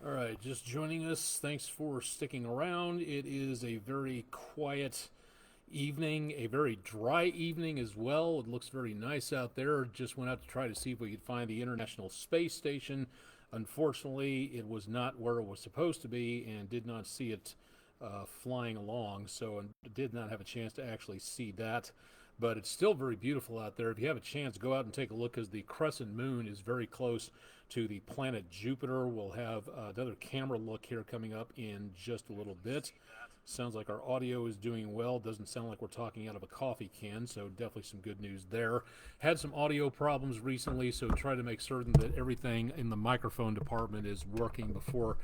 All right, just joining us. Thanks for sticking around. It is a very quiet evening, a very dry evening as well. It looks very nice out there. Just went out to try to see if we could find the International Space Station. Unfortunately, it was not where it was supposed to be and did not see it flying along, so I did not have a chance to actually see that. But it's still very beautiful out there. If you have a chance, go out and take a look because the crescent moon is very close to the planet Jupiter. We'll have another camera look here coming up in just a little bit. Sounds like our audio is doing well. Doesn't sound like we're talking out of a coffee can, so definitely some good news there. Had some audio problems recently, so try to make certain that everything in the microphone department is working before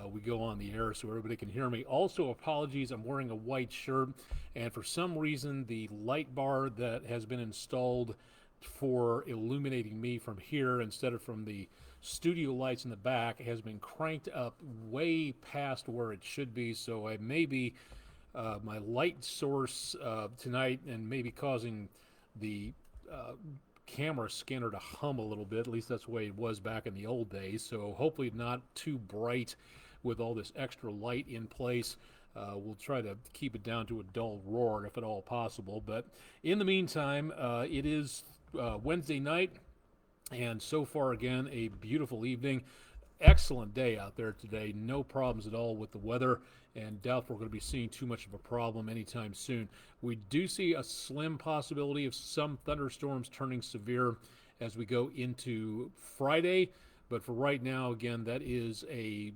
we go on the air so everybody can hear me. Also, apologies, I'm wearing a white shirt, and for some reason, the light bar that has been installed for illuminating me from here instead of from the studio lights in the back has been cranked up way past where it should be, so I may be my light source tonight and maybe causing the camera scanner to hum a little bit. At least that's the way it was back in the old days, so hopefully not too bright with all this extra light in place. We'll try to keep it down to a dull roar if at all possible, but in the meantime, it is Wednesday night, and so far, again, a beautiful evening. Excellent day out there today. No problems at all with the weather, and doubt we're going to be seeing too much of a problem anytime soon. We do see a slim possibility of some thunderstorms turning severe as we go into Friday, but for right now, again, that is a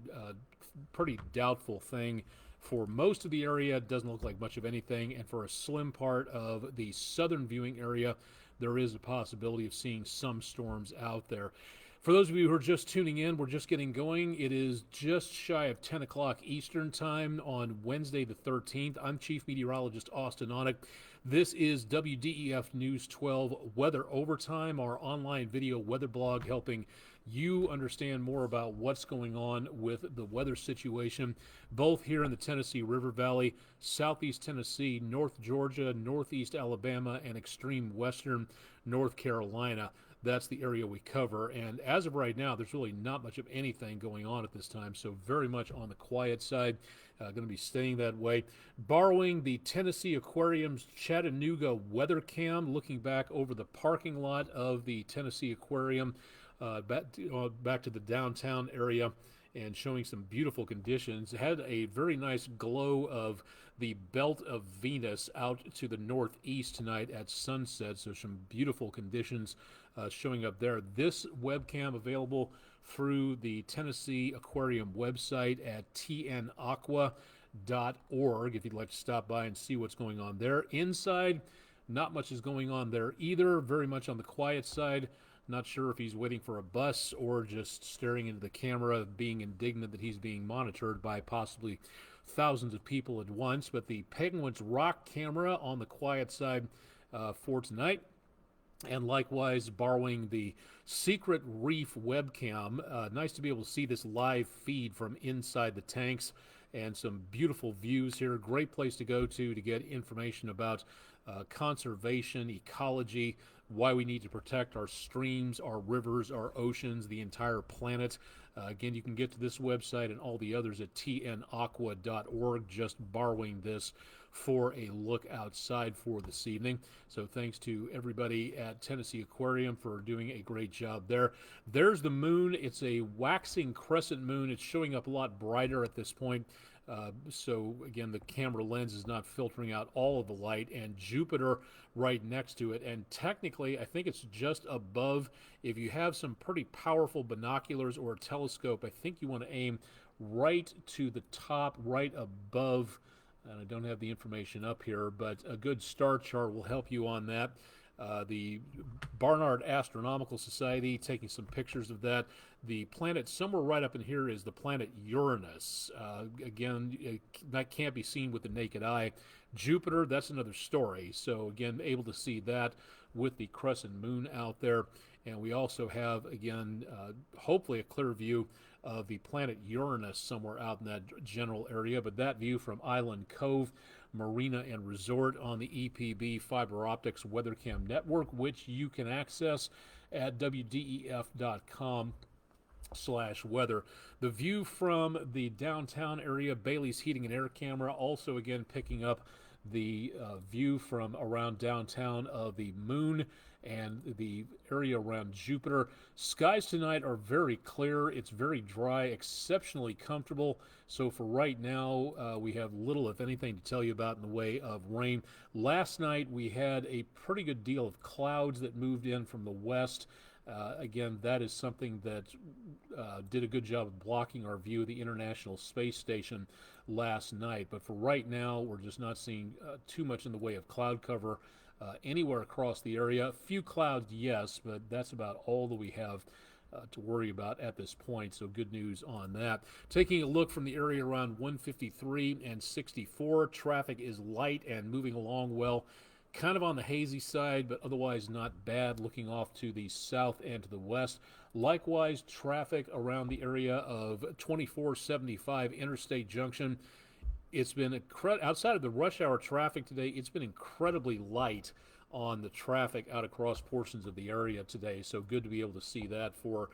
pretty doubtful thing. For most of the area, it doesn't look like much of anything, and for a slim part of the southern viewing area, there is a possibility of seeing some storms out there. For those of you who are just tuning in, we're just getting going. It is just shy of 10 o'clock Eastern Time on Wednesday the 13th. I'm Chief Meteorologist Austin Onick. This is WDEF News 12 Weather Overtime, our online video weather blog helping you understand more about what's going on with the weather situation, both here in the Tennessee River Valley, southeast Tennessee, North Georgia, northeast Alabama, and extreme western North Carolina. That's the area we cover, and as of right now, there's really not much of anything going on at this time, so very much on the quiet side. Going to be staying that way. Borrowing the Tennessee Aquarium's Chattanooga weather cam, looking back over the parking lot of the Tennessee Aquarium, back to the downtown area, and showing some beautiful conditions. It had a very nice glow of the belt of Venus out to the northeast tonight at sunset, so some beautiful conditions showing up there. This webcam available through the Tennessee Aquarium website at tnaqua.org if you'd like to stop by and see what's going on there. Inside, not much is going on there either, very much on the quiet side. Not sure if he's waiting for a bus or just staring into the camera, being indignant that he's being monitored by possibly thousands of people at once. But the Penguins Rock camera on the quiet side for tonight. And likewise, borrowing the Secret Reef webcam. Nice to be able to see this live feed from inside the tanks and some beautiful views here. Great place to go to get information about conservation, ecology, why we need to protect our streams, our rivers, our oceans, the entire planet. Again, you can get to this website and all the others at tnaqua.org, just borrowing this for a look outside for this evening. So thanks to everybody at Tennessee Aquarium for doing a great job there. There's the moon. It's a waxing crescent moon. It's showing up a lot brighter at this point. So again, the camera lens is not filtering out all of the light, and Jupiter right next to it. And technically, I think it's just above. If you have some pretty powerful binoculars or a telescope, I think you want to aim right to the top, right above. And I don't have the information up here, but a good star chart will help you on that. The Barnard Astronomical Society taking some pictures of that. The planet somewhere right up in here is the planet Uranus. Again, that can't be seen with the naked eye. Jupiter, that's another story. So again, able to see that with the crescent moon out there. And we also have, again, hopefully a clear view of the planet Uranus somewhere out in that general area. But that view from Island Cove Marina and Resort on the EPB Fiber Optics WeatherCam network, which you can access at WDEF.com. weather. The view from the downtown area, Bailey's Heating and Air camera, also again picking up the view from around downtown of the moon and the area around Jupiter. Skies tonight are very clear. It's very dry, exceptionally comfortable. So for right now, we have little, if anything, to tell you about in the way of rain. Last night, we had a pretty good deal of clouds that moved in from the west. Again, that is something that did a good job of blocking our view of the International Space Station last night. But for right now, we're just not seeing too much in the way of cloud cover anywhere across the area. A few clouds, yes, but that's about all that we have to worry about at this point, so good news on that. Taking a look from the area around 153 and 64, traffic is light and moving along well. Kind of on the hazy side, but otherwise not bad, looking off to the south and to the west. Likewise, traffic around the area of 2475 Interstate Junction. It's been outside of the rush hour traffic today, it's been incredibly light on the traffic out across portions of the area today. So good to be able to see that for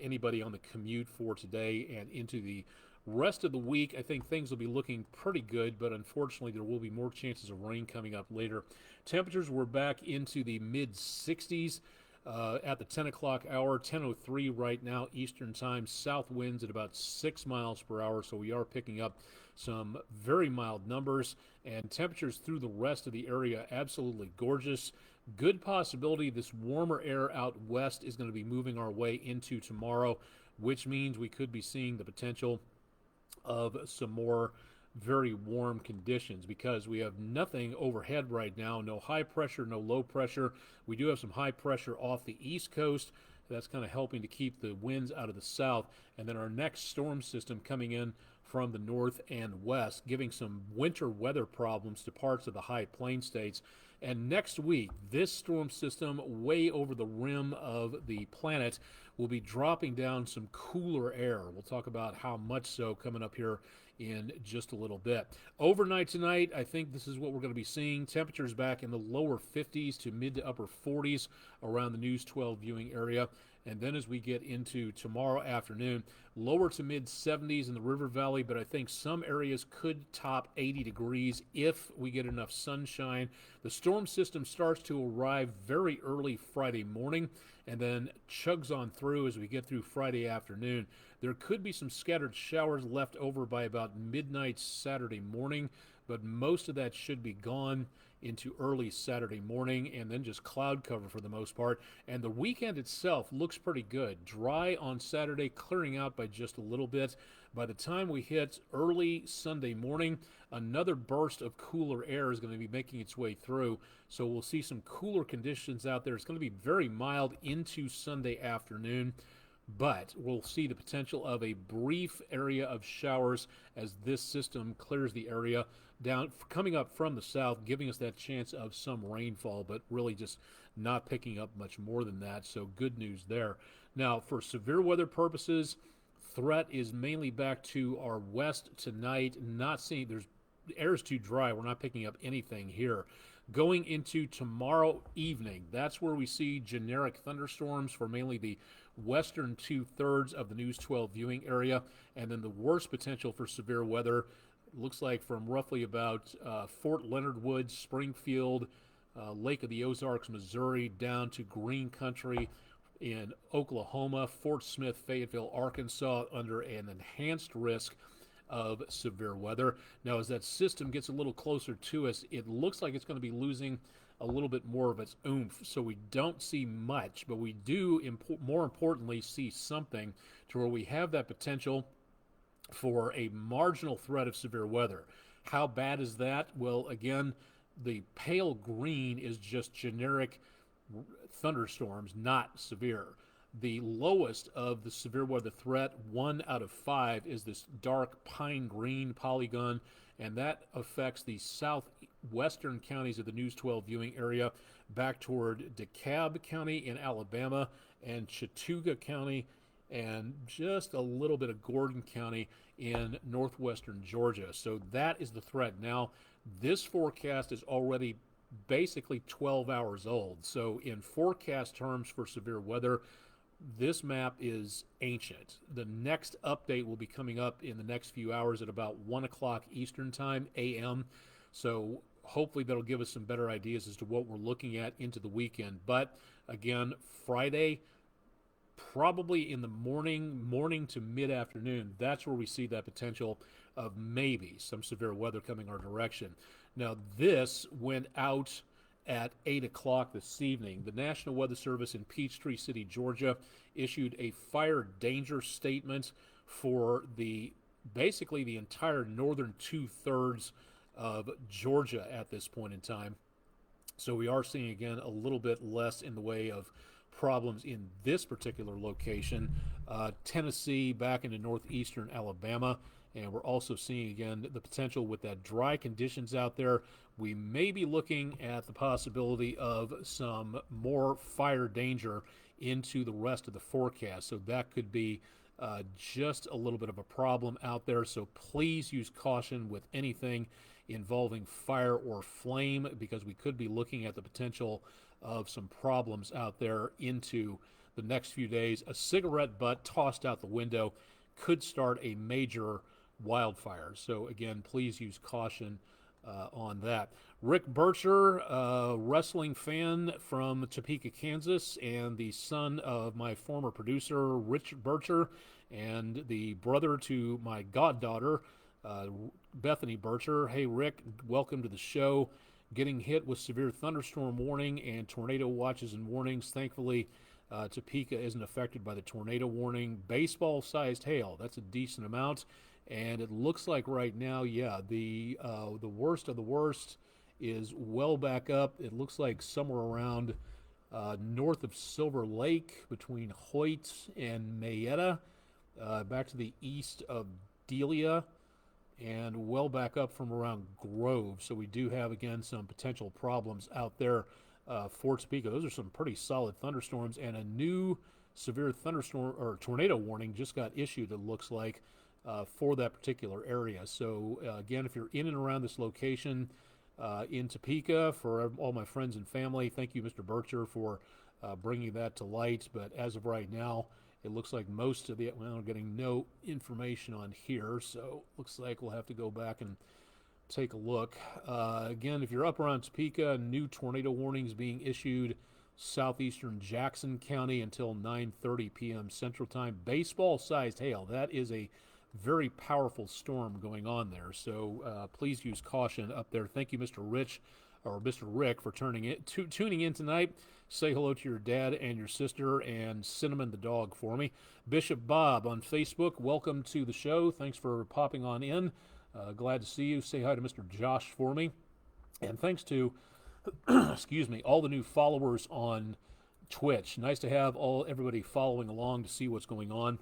anybody on the commute for today and into the rest of the week. I think things will be looking pretty good, but unfortunately there will be more chances of rain coming up later. Temperatures were back into the mid 60s at the 10 o'clock hour, 10:03 right now Eastern time. South winds at about 6 miles per hour, so we are picking up some very mild numbers, and temperatures through the rest of the area absolutely gorgeous. Good possibility this warmer air out west is going to be moving our way into tomorrow, which means we could be seeing the potential of some more very warm conditions, because we have nothing overhead right now, no high pressure, no low pressure. We do have some high pressure off the east coast. That's kind of helping to keep the winds out of the south. And then our next storm system coming in from the north and west, giving some winter weather problems to parts of the high plain states. And next week, this storm system way over the rim of the planet will be dropping down some cooler air. We'll talk about how much so coming up here in just a little bit. Overnight tonight, I think this is what we're going to be seeing. Temperatures back in the lower 50s to mid to upper 40s around the News 12 viewing area. And then as we get into tomorrow afternoon, lower to mid 70s in the River Valley, but I think some areas could top 80 degrees if we get enough sunshine. The storm system starts to arrive very early Friday morning and then chugs on through as we get through Friday afternoon. There could be some scattered showers left over by about midnight Saturday morning, but most of that should be gone into early Saturday morning, and then just cloud cover for the most part. And the weekend itself looks pretty good. Dry on Saturday, clearing out by just a little bit. By the time we hit early Sunday morning, another burst of cooler air is going to be making its way through. So we'll see some cooler conditions out there. It's going to be very mild into Sunday afternoon, but we'll see the potential of a brief area of showers as this system clears the area down, coming up from the south, giving us that chance of some rainfall, but really just not picking up much more than that. So good news there. Now, for severe weather purposes, threat is mainly back to our west tonight. Not seeing, the air is too dry. We're not picking up anything here. Going into tomorrow evening, that's where we see generic thunderstorms for mainly the western 2/3 of the News 12 viewing area, and then the worst potential for severe weather looks like from roughly about Fort Leonard Wood, Springfield, Lake of the Ozarks, Missouri, down to Green Country in Oklahoma, Fort Smith, Fayetteville, Arkansas, under an enhanced risk of severe weather. Now, as that system gets a little closer to us, it looks like it's going to be losing a little bit more of its oomph, so we don't see much, but we do, more importantly, see something to where we have that potential for a marginal threat of severe weather. How bad is that? Well, again, the pale green is just generic thunderstorms, not severe. The lowest of the severe weather threat, 1 out of 5, is this dark pine green polygon, and that affects the southwestern counties of the News 12 viewing area back toward DeKalb County in Alabama and Chattooga County and just a little bit of Gordon County in northwestern Georgia. So that is the threat. Now, this forecast is already basically 12 hours old. So in forecast terms for severe weather, this map is ancient. The next update will be coming up in the next few hours at about 1 o'clock Eastern Time, a.m. So hopefully that'll give us some better ideas as to what we're looking at into the weekend. But again, Friday, probably in the morning to mid-afternoon, that's where we see that potential of maybe some severe weather coming our direction. Now, this went out at 8 o'clock this evening. The National Weather Service in Peachtree City, Georgia, issued a fire danger statement for basically the entire northern two-thirds of Georgia at this point in time. So we are seeing, again, a little bit less in the way of problems in this particular location. Tennessee back into northeastern Alabama. And we're also seeing, again, the potential with that dry conditions out there. We may be looking at the possibility of some more fire danger into the rest of the forecast. So that could be just a little bit of a problem out there. So please use caution with anything involving fire or flame, because we could be looking at the potential of some problems out there into the next few days. A cigarette butt tossed out the window could start a major wildfire. So again, please use caution on that. Rick Bircher, wrestling fan from Topeka, Kansas, and the son of my former producer, Rich Bircher, and the brother to my goddaughter, Bethany Bircher. Hey, Rick, welcome to the show. Getting hit with severe thunderstorm warning and tornado watches and warnings. Thankfully, Topeka isn't affected by the tornado warning. Baseball-sized hail, that's a decent amount. And it looks like right now, yeah, the worst of the worst is well back up. It looks like somewhere around north of Silver Lake, between Hoyt and Mayetta, back to the east of Delia, and well back up from around Grove. So we do have, again, some potential problems out there for Topeka. Those are some pretty solid thunderstorms, and a new severe thunderstorm or tornado warning just got issued, it looks like, for that particular area. So again, if you're in and around this location in Topeka, for all my friends and family, thank you, Mr. Bircher, for bringing that to light. But as of right now, it looks like most of the, well, I'm getting no information on here, so looks like we'll have to go back and take a look. Again, if you're up around Topeka, new tornado warnings being issued southeastern Jackson County until 9:30 p.m. Central Time. Baseball-sized hail. That is a very powerful storm going on there, so please use caution up there. Thank you, Mr. Rick, for tuning in tonight. Say hello to your dad and your sister and Cinnamon the dog for me. Bishop Bob on Facebook, welcome to the show. Thanks for popping on in. Glad to see you. Say hi to Mr. Josh for me. And thanks to, excuse me, all the new followers on Twitch. Nice to have everybody following along to see what's going on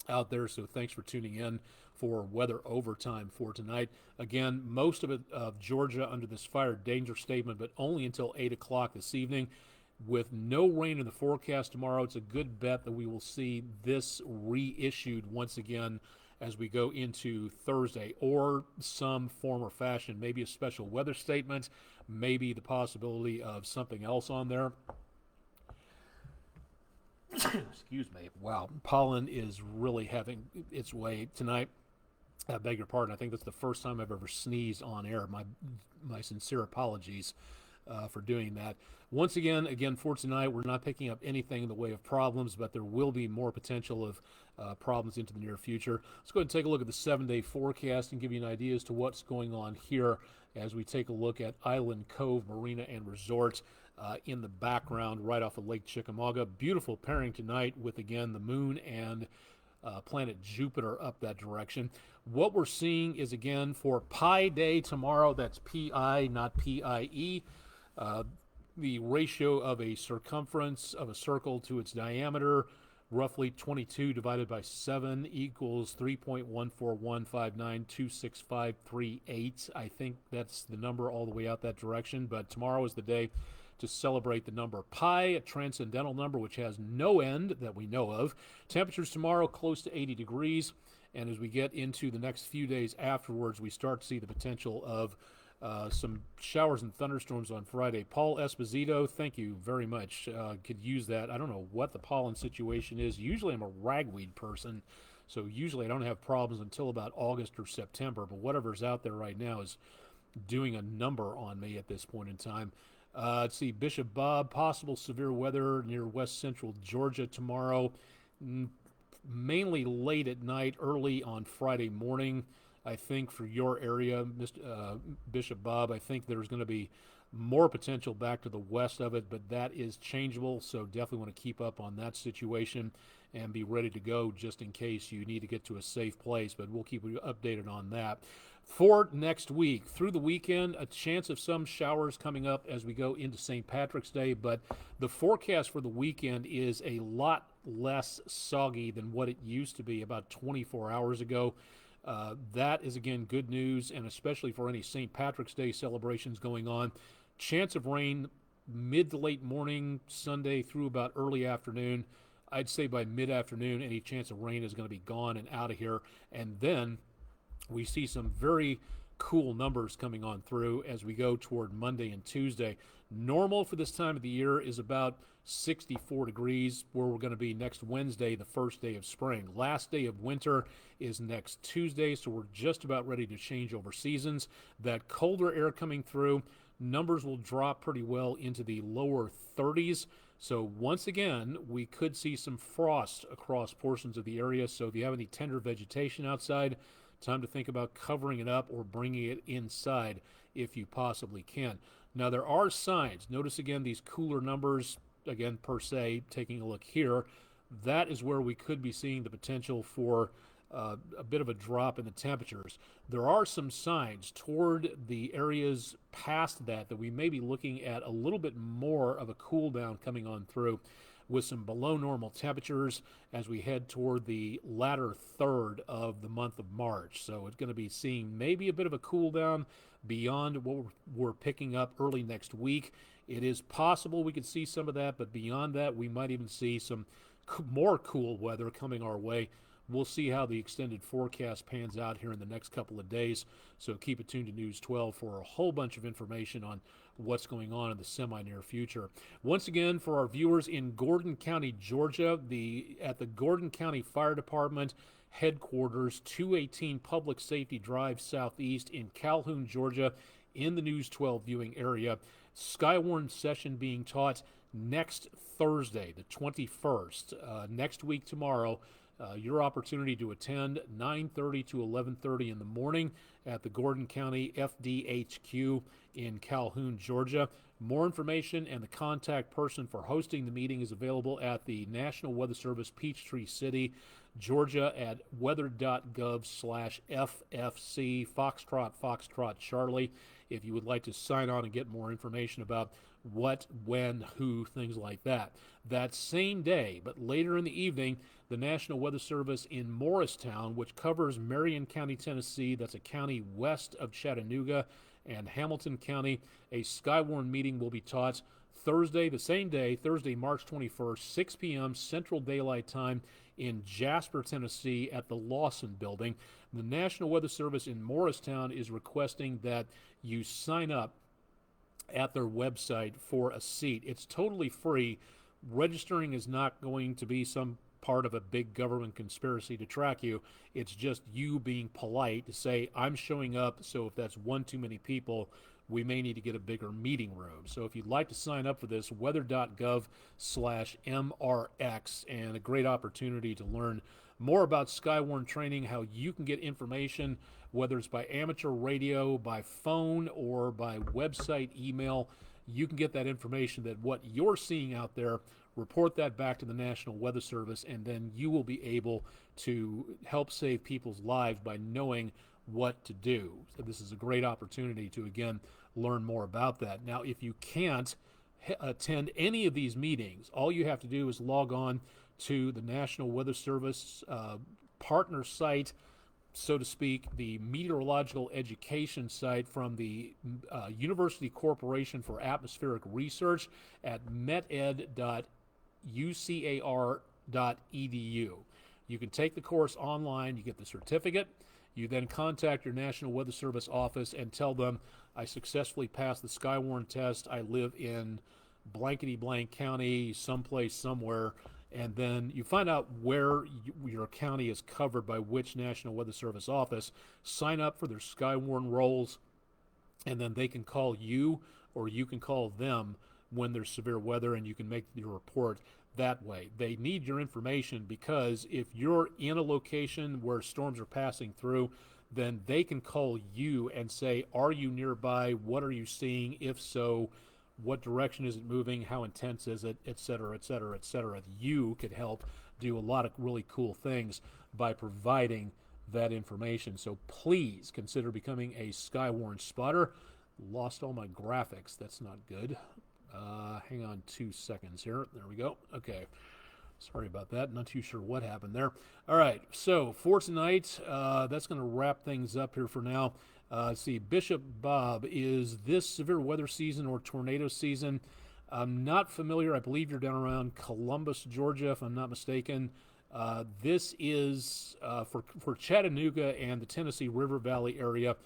out there. So thanks for tuning in for weather overtime for tonight. Again, most of it of Georgia under this fire danger statement, but only until 8 o'clock this evening. With no rain in the forecast tomorrow, it's a good bet that we will see this reissued once again as we go into Thursday, or some form or fashion, maybe a special weather statement, maybe the possibility of something else on there. Excuse me. Wow, pollen is really having its way tonight. I beg your pardon. I think that's the first time I've ever sneezed on air. My sincere apologies for doing that. Once again for tonight, we're not picking up anything in the way of problems, but there will be more potential of problems into the near future. Let's go ahead and take a look at the 7-day forecast and give you an idea as to what's going on here as we take a look at Island Cove Marina and Resort in the background right off of Lake Chickamauga. Beautiful pairing tonight with, again, the moon and planet Jupiter up that direction. What we're seeing is, again, for Pi Day tomorrow, that's P-I, not P-I-E, the ratio of a circumference of a circle to its diameter, roughly 22 divided by 7 equals 3.141592653.8. I think that's the number all the way out that direction, but tomorrow is the day to celebrate the number pi, a transcendental number which has no end that we know of. Temperatures tomorrow close to 80 degrees, and as we get into the next few days afterwards, we start to see the potential of Some showers and thunderstorms on Friday. Paul Esposito, thank you very much. Could use that. I don't know what the pollen situation is. Usually I'm a ragweed person, so usually I don't have problems until about August or September, but whatever's out there right now is doing a number on me at this point in time. Let's see, Bishop Bob, possible severe weather near west central Georgia tomorrow, mainly late at night, early on Friday morning. I think for your area, Bishop Bob, I think there's going to be more potential back to the west of it, but that is changeable, so definitely want to keep up on that situation and be ready to go just in case you need to get to a safe place, but we'll keep you updated on that. For next week, through the weekend, a chance of some showers coming up as we go into St. Patrick's Day, but the forecast for the weekend is a lot less soggy than what it used to be about 24 hours ago. That is, again, good news, and especially for any St. Patrick's Day celebrations going on. Chance of rain mid to late morning, Sunday through about early afternoon. I'd say by mid-afternoon, any chance of rain is going to be gone and out of here. And then we see some very cool numbers coming on through as we go toward Monday and Tuesday. Normal for this time of the year is about 64 degrees, where we're going to be next Wednesday, the first day of spring. Last day of winter is next Tuesday, so we're just about ready to change over seasons. That colder air coming through, numbers will drop pretty well into the lower 30s. So once again, we could see some frost across portions of the area. So if you have any tender vegetation outside, time to think about covering it up or bringing it inside if you possibly can. Now, there are signs. Notice again these cooler numbers, again, per se, taking a look here. That is where we could be seeing the potential for a bit of a drop in the temperatures. There are some signs toward the areas past that we may be looking at a little bit more of a cool down coming on through, with some below normal temperatures as we head toward the latter third of the month of March. So it's going to be seeing maybe a bit of a cool down beyond what we're picking up early next week. It is possible we could see some of that, but beyond that, we might even see some more cool weather coming our way. We'll see how the extended forecast pans out here in the next couple of days. So keep it tuned to News 12 for a whole bunch of information on what's going on in the semi-near future. Once again, for our viewers in Gordon County, Georgia, at the Gordon County Fire Department headquarters, 218 Public Safety Drive Southeast in Calhoun, Georgia, in the News 12 viewing area. Skywarn session being taught next Thursday, the 21st, next week tomorrow. Your opportunity to attend 9:30 to 11:30 in the morning at the Gordon County FDHQ in Calhoun, Georgia. More information and the contact person for hosting the meeting is available at the National Weather Service, Peachtree City, Georgia, at weather.gov/FFC, Foxtrot Charlie, if you would like to sign on and get more information about what, when, who, things like that. That same day, but later in the evening, the National Weather Service in Morristown, which covers Marion County, Tennessee, that's a county west of Chattanooga, and Hamilton County, a Skywarn meeting will be taught Thursday, the same day, Thursday, March 21st, 6 p.m. Central Daylight Time in Jasper, Tennessee at the Lawson Building. The National Weather Service in Morristown is requesting that you sign up at their website for a seat. It's totally free. Registering is not going to be some part of a big government conspiracy to track you. It's just you being polite to say, I'm showing up, so if that's one too many people, we may need to get a bigger meeting room. So if you'd like to sign up for this, weather.gov/MRX, and a great opportunity to learn more about Skywarn training, how you can get information, whether it's by amateur radio, by phone, or by website, email. You can get that information, that what you're seeing out there, report that back to the National Weather Service, and then you will be able to help save people's lives by knowing what to do. So this is a great opportunity to, again, learn more about that. Now, if you can't attend any of these meetings, all you have to do is log on to the National Weather Service partner site, so to speak, the meteorological education site from the University Corporation for Atmospheric Research at meted.ucar.edu. You can take the course online, you get the certificate, You then contact your National Weather Service office and tell them, I successfully passed the Skywarn test. I live in blankety blank county, someplace, somewhere. And then you find out where your county is covered by which National Weather Service office. Sign up for their Skywarn rolls, and then they can call you or you can call them when there's severe weather, and you can make your report that way. They need your information because if you're in a location where storms are passing through, then they can call you and say, are you nearby? What are you seeing? If so, what direction is it moving? How intense is it? Et cetera, et cetera, et cetera. You could help do a lot of really cool things by providing that information. So please consider becoming a Skywarn spotter. Lost all my graphics. That's not good. Hang on 2 seconds here. There we go. Okay. Sorry about that. Not too sure what happened there. All right. So for tonight, that's going to wrap things up here for now. Let's see. Bishop Bob, is this severe weather season or tornado season? I'm not familiar. I believe you're down around Columbus, Georgia, if I'm not mistaken. This is for Chattanooga and the Tennessee River Valley area.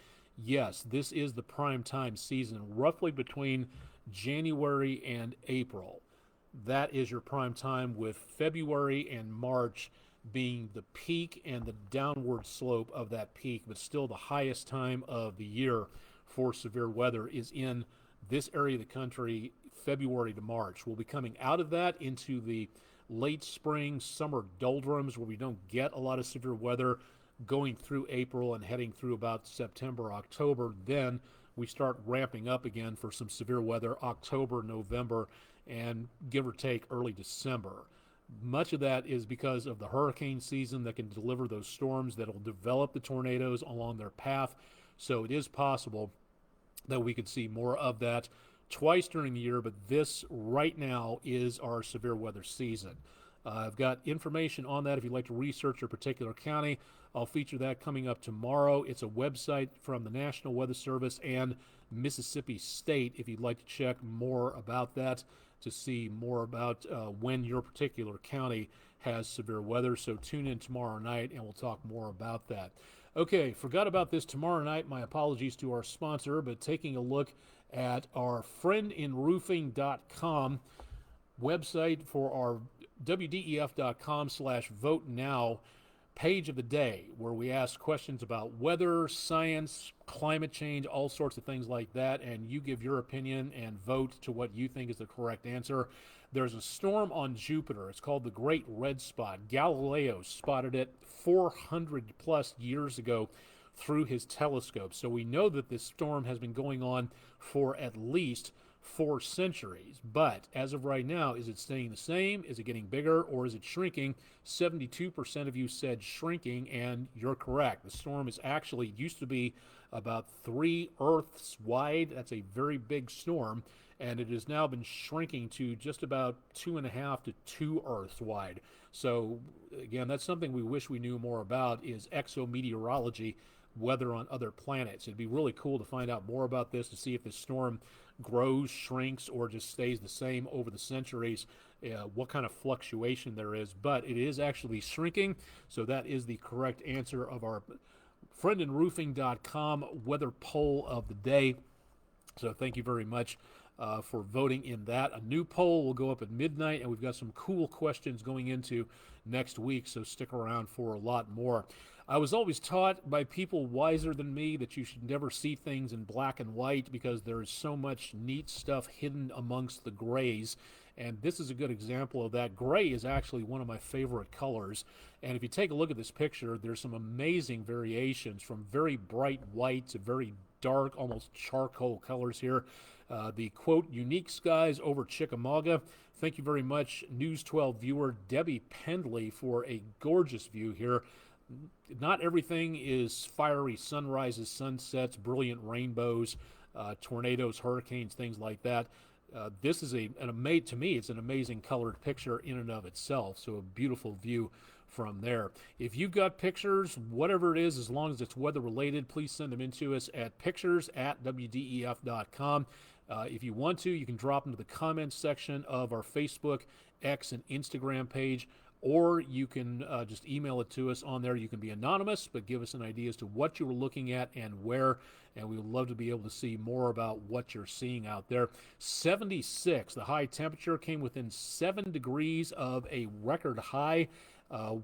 Yes, this is the prime time season, roughly between January and April. That is your prime time, with February and March being the peak and the downward slope of that peak, but still the highest time of the year for severe weather is in this area of the country, February to March. We'll be coming out of that into the late spring, summer doldrums where we don't get a lot of severe weather, going through April and heading through about September, October. Then we start ramping up again for some severe weather October, November, and give or take early December. Much of that is because of the hurricane season that can deliver those storms that will develop the tornadoes along their path. So it is possible that we could see more of that twice during the year, but this right now is our severe weather season. I've got information on that if you'd like to research your particular county. I'll feature that coming up tomorrow. It's a website from the National Weather Service and Mississippi State if you'd like to check more about that, to see more about when your particular county has severe weather. So tune in tomorrow night and we'll talk more about that. Okay, forgot about this tomorrow night. My apologies to our sponsor, but taking a look at our friendinroofing.com website for our WDEF.com/vote now page of the day, where we ask questions about weather, science, climate change, all sorts of things like that, and you give your opinion and vote to what you think is the correct answer. There's a storm on Jupiter. It's called the Great Red Spot. Galileo spotted it 400 plus years ago through his telescope. So we know that this storm has been going on for at least 4 centuries. But as of right now, is it staying the same? Is it getting bigger, or is it shrinking? 72% of you said shrinking, and you're correct. The storm is actually used to be about 3 Earths wide. That's a very big storm, and it has now been shrinking to just about 2.5 to 2 Earths wide. So again, that's something we wish we knew more about, is exometeorology, weather on other planets. It'd be really cool to find out more about this, to see if this storm grows, shrinks, or just stays the same over the centuries, what kind of fluctuation there is. But it is actually shrinking, so that is the correct answer of our friendinroofing.com weather poll of the day. So thank you very much for voting in that. A new poll will go up at midnight, and we've got some cool questions going into next week, so stick around for a lot more. I was always taught by people wiser than me that you should never see things in black and white because there is so much neat stuff hidden amongst the grays. And this is a good example of that. Gray is actually one of my favorite colors. And if you take a look at this picture, there's some amazing variations from very bright white to very dark, almost charcoal colors here. The quote, unique skies over Chickamauga. Thank you very much, News 12 viewer Debbie Pendley, for a gorgeous view here. Not everything is fiery sunrises, sunsets, brilliant rainbows, tornadoes, hurricanes, things like that. This is to me, it's an amazing colored picture in and of itself. So a beautiful view from there. If you've got pictures, whatever it is, as long as it's weather related, please send them in to us at pictures@wdef.com. If you want to, you can drop them to the comments section of our Facebook, X, and Instagram page, or you can just email it to us on there. You can be anonymous, but give us an idea as to what you were looking at and where, and we would love to be able to see more about what you're seeing out there. 76, the high temperature came within 7 degrees of a record high.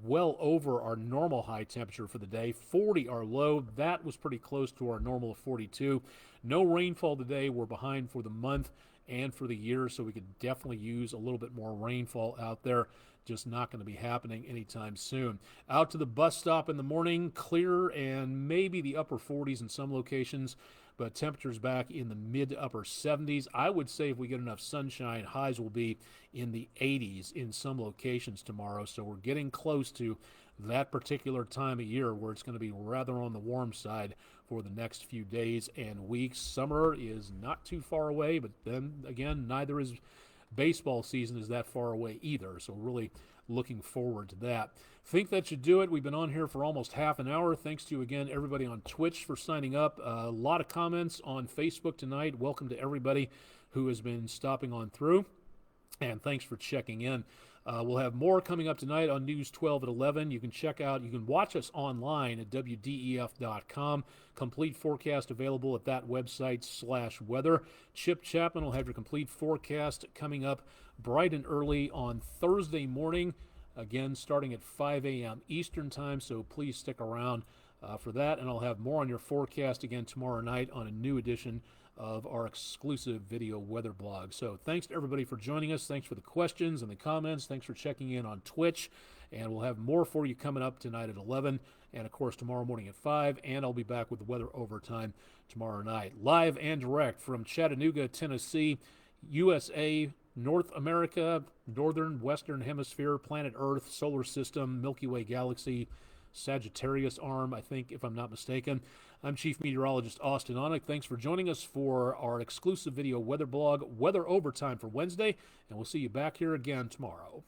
Well over our normal high temperature for the day. 40 our low. That was pretty close to our normal of 42. No rainfall today. We're behind for the month and for the year, so we could definitely use a little bit more rainfall out there. Just not going to be happening anytime soon. Out to the bus stop in the morning, clear and maybe the upper 40s in some locations, but temperatures back in the mid to upper 70s. I would say if we get enough sunshine, highs will be in the 80s in some locations tomorrow. So we're getting close to that particular time of year where it's going to be rather on the warm side for the next few days and weeks. Summer is not too far away, but then again, neither is baseball season is that far away either. So really looking forward to that. Think that should do it. We've been on here for almost half an hour. Thanks to, again, everybody on Twitch for signing up. A lot of comments on Facebook tonight. Welcome to everybody who has been stopping on through. And thanks for checking in. We'll have more coming up tonight on News 12 at 11. You can watch us online at WDEF.com. Complete forecast available at that website /weather. Chip Chapman will have your complete forecast coming up bright and early on Thursday morning. Again, starting at 5 a.m. Eastern time, so please stick around for that. And I'll have more on your forecast again tomorrow night on a new edition of our exclusive video weather blog. So thanks to everybody for joining us. Thanks for the questions and the comments. Thanks for checking in on Twitch. And we'll have more for you coming up tonight at 11 and, of course, tomorrow morning at 5. And I'll be back with the weather overtime tomorrow night. Live and direct from Chattanooga, Tennessee, USA, North America, Northern, Western Hemisphere, planet Earth, solar system, Milky Way galaxy, Sagittarius arm, I think, if I'm not mistaken. I'm Chief Meteorologist Austin Onick. Thanks for joining us for our exclusive video weather blog, Weather Overtime for Wednesday, and we'll see you back here again tomorrow.